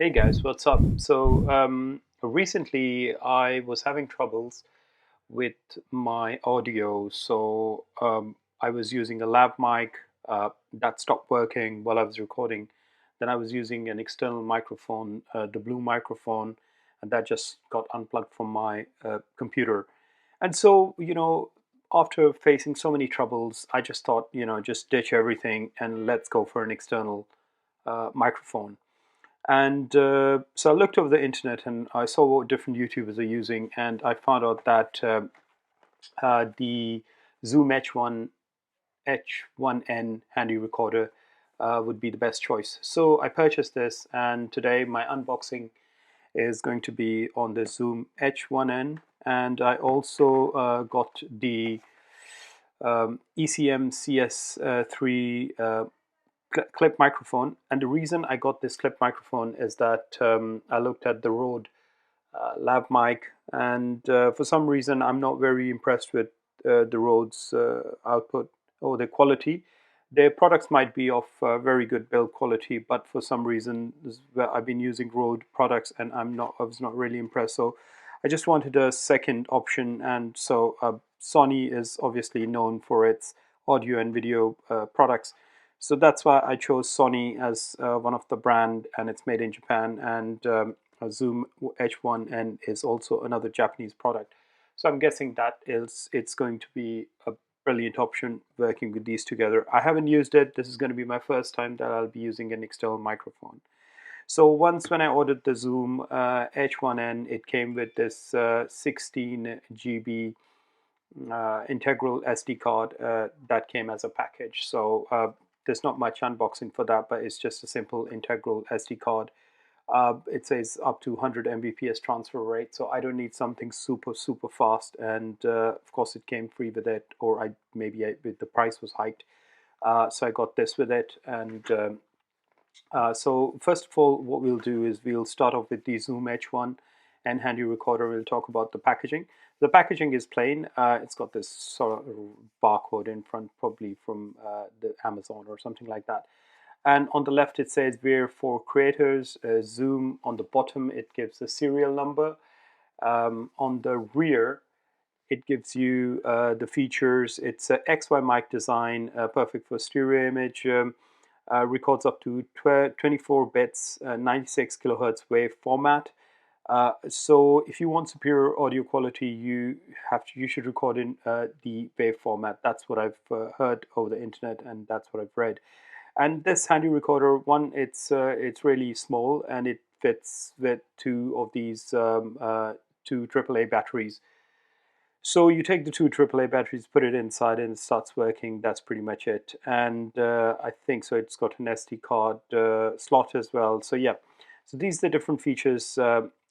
Hey guys, what's up? Recently I was having troubles with my audio. I was using a lav mic that stopped working while I was recording. Then I was using an external microphone, the blue microphone, and that just got unplugged from my computer. And so, after facing so many troubles, I just thought, just ditch everything and let's go for an external microphone. And so I looked over the internet and I saw what different YouTubers are using, and I found out that the Zoom H1n handy recorder would be the best choice. So I purchased this, and today my unboxing is going to be on the Zoom H1n, and I also got the ECMCS3 clip microphone. And the reason I got this clip microphone is that I looked at the Rode lav mic, and for some reason I'm not very impressed with the Rode's output or the quality. Their products might be of very good build quality, but for some reason I've been using Rode products and I was not really impressed. So I just wanted a second option, and so Sony is obviously known for its audio and video products. So that's why I chose Sony as one of the brand, and it's made in Japan. And Zoom H1n is also another Japanese product. So I'm guessing that it's going to be a brilliant option working with these together. I haven't used it. This is going to be my first time that I'll be using an external microphone. So when I ordered the Zoom H1n, it came with this 16 GB integral SD card that came as a package. So there's not much unboxing for that, but it's just a simple integral SD card. It says up to 100 Mbps transfer rate, so I don't need something super fast. And of course, it came free with it, or the price was hiked, so I got this with it. And so first of all, what we'll do is we'll start off with the Zoom H1 and handy recorder. We'll talk about the packaging. The packaging is plain. It's got this sort of barcode in front, probably from the Amazon or something like that. And on the left, it says we're for creators. Zoom. On the bottom, it gives the serial number. On the rear, it gives you the features. It's a XY mic design, perfect for stereo image. Records up to 24 bits, 96 kilohertz wave format. So if you want superior audio quality, you should record in the wave format. That's what I've heard over the internet, and that's what I've read. And this handy recorder, it's really small, and it fits with two of these two AAA batteries. So you take the two AAA batteries, put it inside, and it starts working. That's pretty much it. And I think so. It's got an SD card slot as well. So yeah. So these are the different features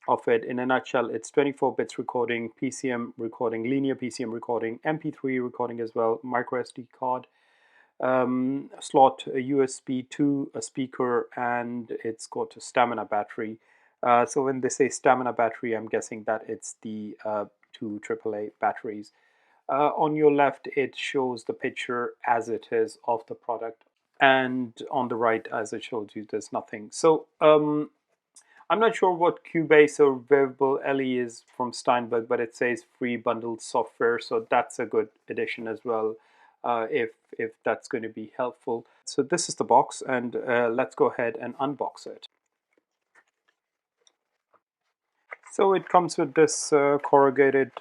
of it. In a nutshell, it's 24 bits recording, PCM recording, linear PCM recording, MP3 recording as well, micro SD card, slot, a USB 2, a speaker, and it's got a stamina battery. So when they say stamina battery, I'm guessing that it's the two AAA batteries. On your left, it shows the picture as it is of the product, and on the right, as I showed you, there's nothing. So I'm not sure what Cubase or Wearable LE is from Steinberg, but it says free bundled software, so that's a good addition as well, if that's going to be helpful. So this is the box, and let's go ahead and unbox it. So it comes with this corrugated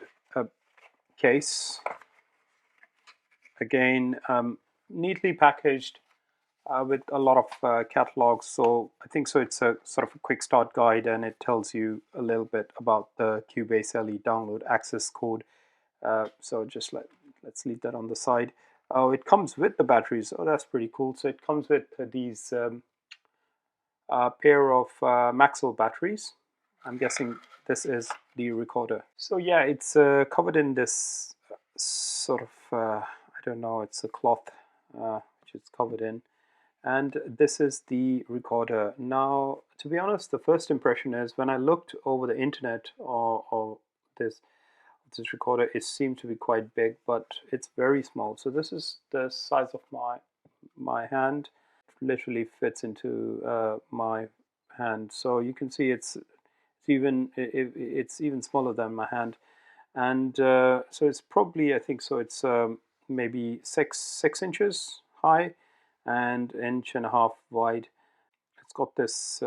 case. Again, neatly packaged with a lot of catalogs. So I think so it's a sort of a quick start guide, and it tells you a little bit about the Cubase LE download access code. So just let's leave that on the side. Oh, it comes with the batteries. Oh, that's pretty cool. So it comes with these pair of Maxwell batteries. I'm guessing this is the recorder. So yeah, it's covered in this sort of, I don't know, it's a cloth which it's covered in. And this is the recorder. Now, to be honest, the first impression is when I looked over the internet or this recorder, it seemed to be quite big, but it's very small. So this is the size of my hand. It literally fits into my hand. So you can see it's even smaller than my hand, and so it's probably, I think so, it's maybe six inches high and inch and a half wide. It's got this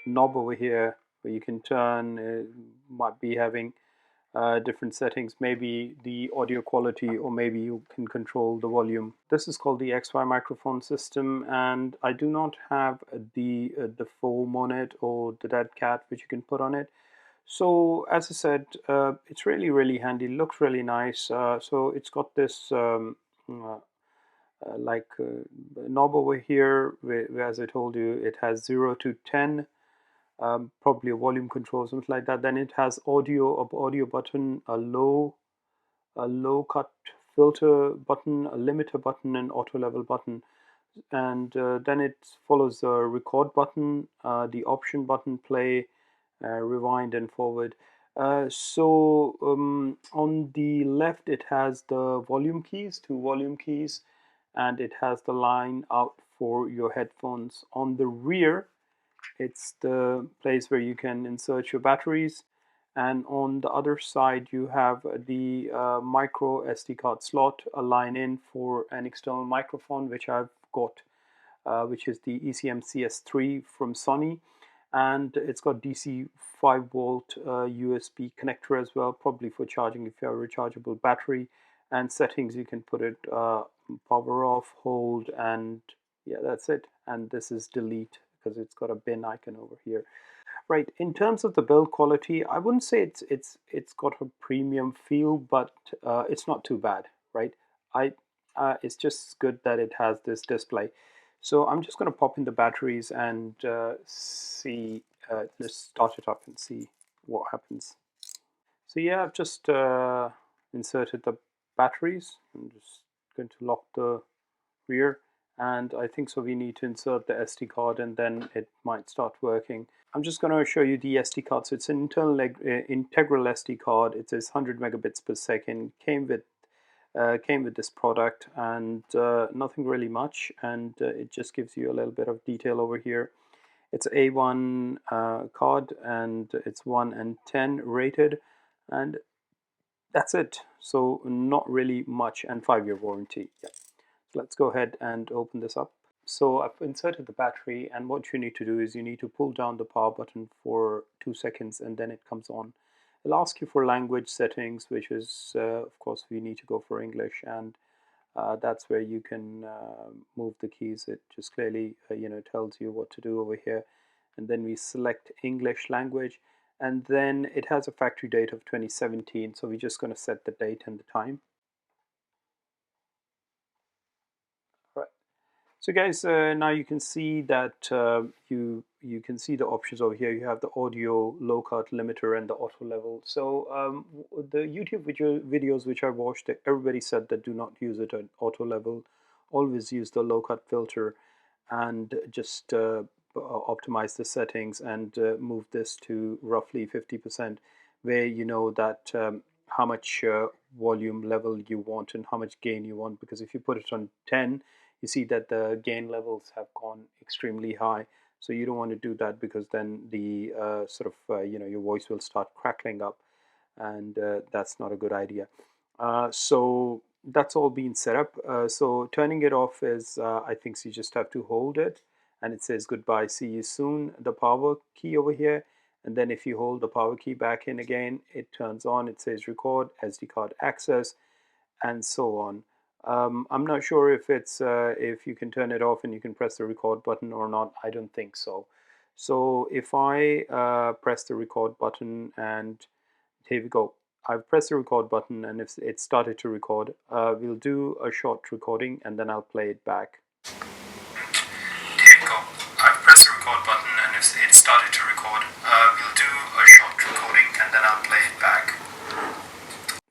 knob over here where you can turn. It might be having different settings, maybe the audio quality, or maybe you can control the volume. This is called the XY microphone system, and I do not have the foam on it or the dead cat which you can put on it. So as I said, it's really handy. It looks really nice. So it's got this knob over here, where, as I told you, it has 0 to 10. Probably a volume control, something like that. Then it has audio button, a low cut filter button, a limiter button, and auto level button. And then it follows the record button, the option button, play, rewind, and forward. On the left it has the volume keys, two volume keys, and it has the line out for your headphones. On the rear it's the place where you can insert your batteries, and on the other side you have the micro SD card slot, a line in for an external microphone which I've got, which is the ECMCS3 from Sony, and it's got DC 5 volt USB connector as well, probably for charging if you have a rechargeable battery. And settings, you can put it power off, hold, and yeah, that's it. And this is delete, because it's got a bin icon over here. Right, in terms of the build quality, I wouldn't say it's got a premium feel, but it's not too bad, right? It's just good that it has this display. So I'm just going to pop in the batteries and see. Let's start it up and see what happens. So yeah, I've just inserted the batteries. I'm just going to lock the rear, and I think so we need to insert the SD card and then it might start working. I'm just going to show you the SD card. So it's an internal integral SD card. It says 100 megabits per second. Came with this product, and nothing really much, and it just gives you a little bit of detail over here. It's A1 card, and it's 1 and 10 rated, and that's it. So not really much, and 5-year warranty. Yeah. So let's go ahead and open this up. So I've inserted the battery, and what you need to do is you need to pull down the power button for 2 seconds, and then it comes on. It'll ask you for language settings, which is of course we need to go for English, and that's where you can move the keys. It just clearly tells you what to do over here, and then we select English language, and then it has a factory date of 2017, so we're just going to set the date and the time. So guys, now you can see that you can see the options over here. You have the audio, low cut, limiter, and the auto level. So the YouTube videos which I watched, everybody said that do not use it at auto level. Always use the low cut filter, and just optimize the settings and move this to roughly 50%, where you know that how much volume level you want and how much gain you want. Because if you put it on 10, you see that the gain levels have gone extremely high. So you don't want to do that, because then the your voice will start crackling up, and that's not a good idea. So that's all been set up. So turning it off is, I think so you just have to hold it, and it says goodbye, see you soon, the power key over here. And then if you hold the power key back in again, it turns on. It says record, SD card access, and so on. I'm not sure if it's if you can turn it off and you can press the record button or not. I don't think so. So if I press the record button, and here we go. I've pressed the record button, and if it started to record, we'll do a short recording and then I'll play it back. Here we go. I've pressed the record button, and if it started to record, we'll do a short recording and then I'll play it back.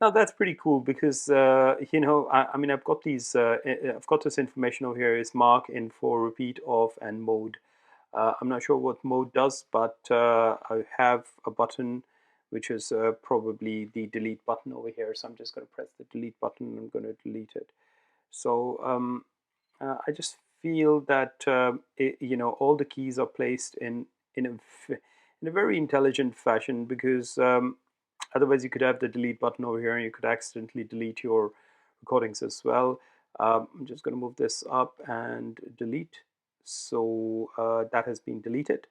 Now that's pretty cool, because I mean, I've got these I've got this information over here is mark, info, repeat, off, and mode. I'm not sure what mode does, but I have a button which is probably the delete button over here. So I'm just going to press the delete button and I'm going to delete it. So I just feel that all the keys are placed in a very intelligent fashion, because otherwise you could have the delete button over here and you could accidentally delete your recordings as well. I'm just going to move this up and delete. So that has been deleted,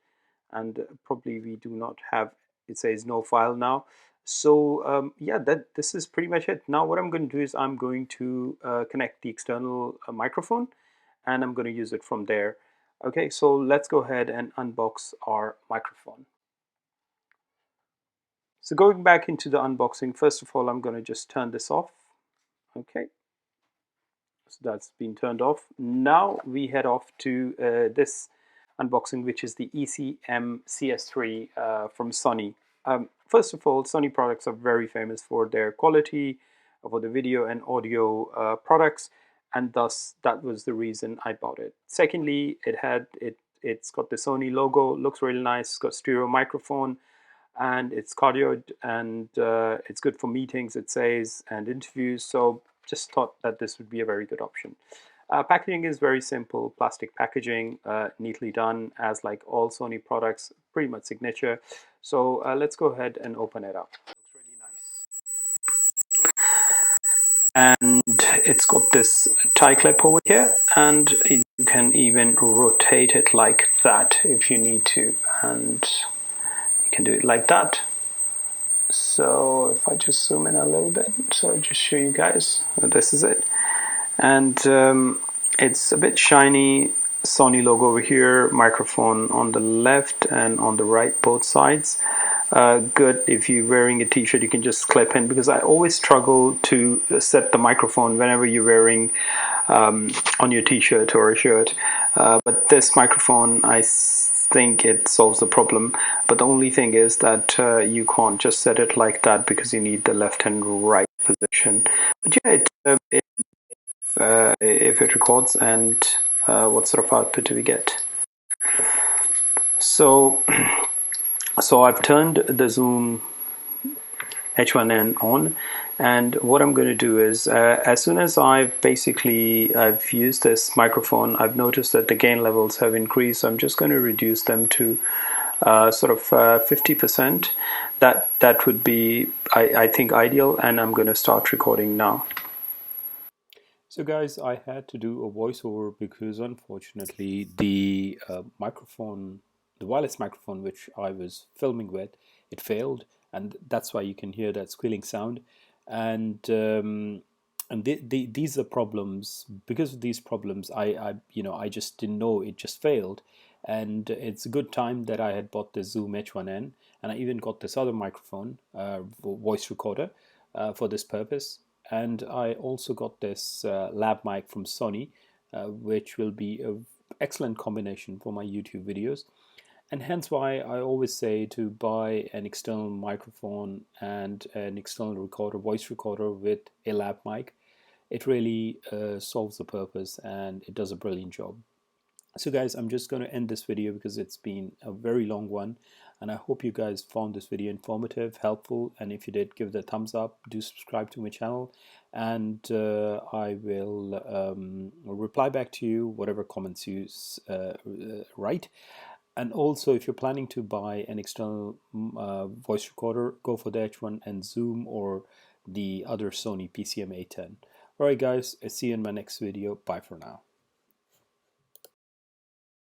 and probably we do not have, it says no file now. So yeah, this is pretty much it. Now what I'm going to do is I'm going to connect the external microphone, and I'm going to use it from there. Okay, so let's go ahead and unbox our microphone. So going back into the unboxing, first of all, I'm going to just turn this off. Okay, so that's been turned off. Now we head off to this unboxing, which is the ECMCS3 from Sony. First of all, Sony products are very famous for their quality, for the video and audio products, and thus that was the reason I bought it. Secondly, it's got the Sony logo, looks really nice. It's got stereo microphone, and it's cardioid, and it's good for meetings, it says, and interviews. So just thought that this would be a very good option. Packaging is very simple, plastic packaging, neatly done, as like all Sony products, pretty much signature. So let's go ahead and open it up. Looks really nice. And it's got this tie clip over here, and you can even rotate it like that if you need to, and you can do it like that. So if I just zoom in a little bit, so just show you guys, this is it. And it's a bit shiny, Sony logo over here, microphone on the left and on the right, both sides. Good if you're wearing a t-shirt, you can just clip in, because I always struggle to set the microphone whenever you're wearing on your t-shirt or a shirt. But this microphone, I think it solves the problem. But the only thing is that you can't just set it like that, because you need the left and right position. But yeah, if it records, and what sort of output do we get? So I've turned the Zoom H1n on, and what I'm going to do is as soon as I've used this microphone, I've noticed that the gain levels have increased. So I'm just going to reduce them to sort of 50%. That would be, I think, ideal, and I'm going to start recording now. So guys, I had to do a voiceover because unfortunately the microphone, the wireless microphone which I was filming with, it failed, and that's why you can hear that squealing sound. And these are problems. Because of these problems, I just didn't know it just failed. And it's a good time that I had bought the Zoom H1n, and I even got this other microphone, voice recorder, for this purpose. And I also got this lab mic from Sony, which will be an excellent combination for my YouTube videos. And hence why I always say to buy an external microphone and an external recorder, voice recorder with a lab mic. It really solves the purpose, and it does a brilliant job. So guys, I'm just going to end this video because it's been a very long one, and I hope you guys found this video informative, helpful, and if you did, give it a thumbs up. Do subscribe to my channel, and I will reply back to you whatever comments you write. And also, if you're planning to buy an external voice recorder, go for the H1 and Zoom or the other Sony PCM810. Alright guys, I'll see you in my next video. Bye for now.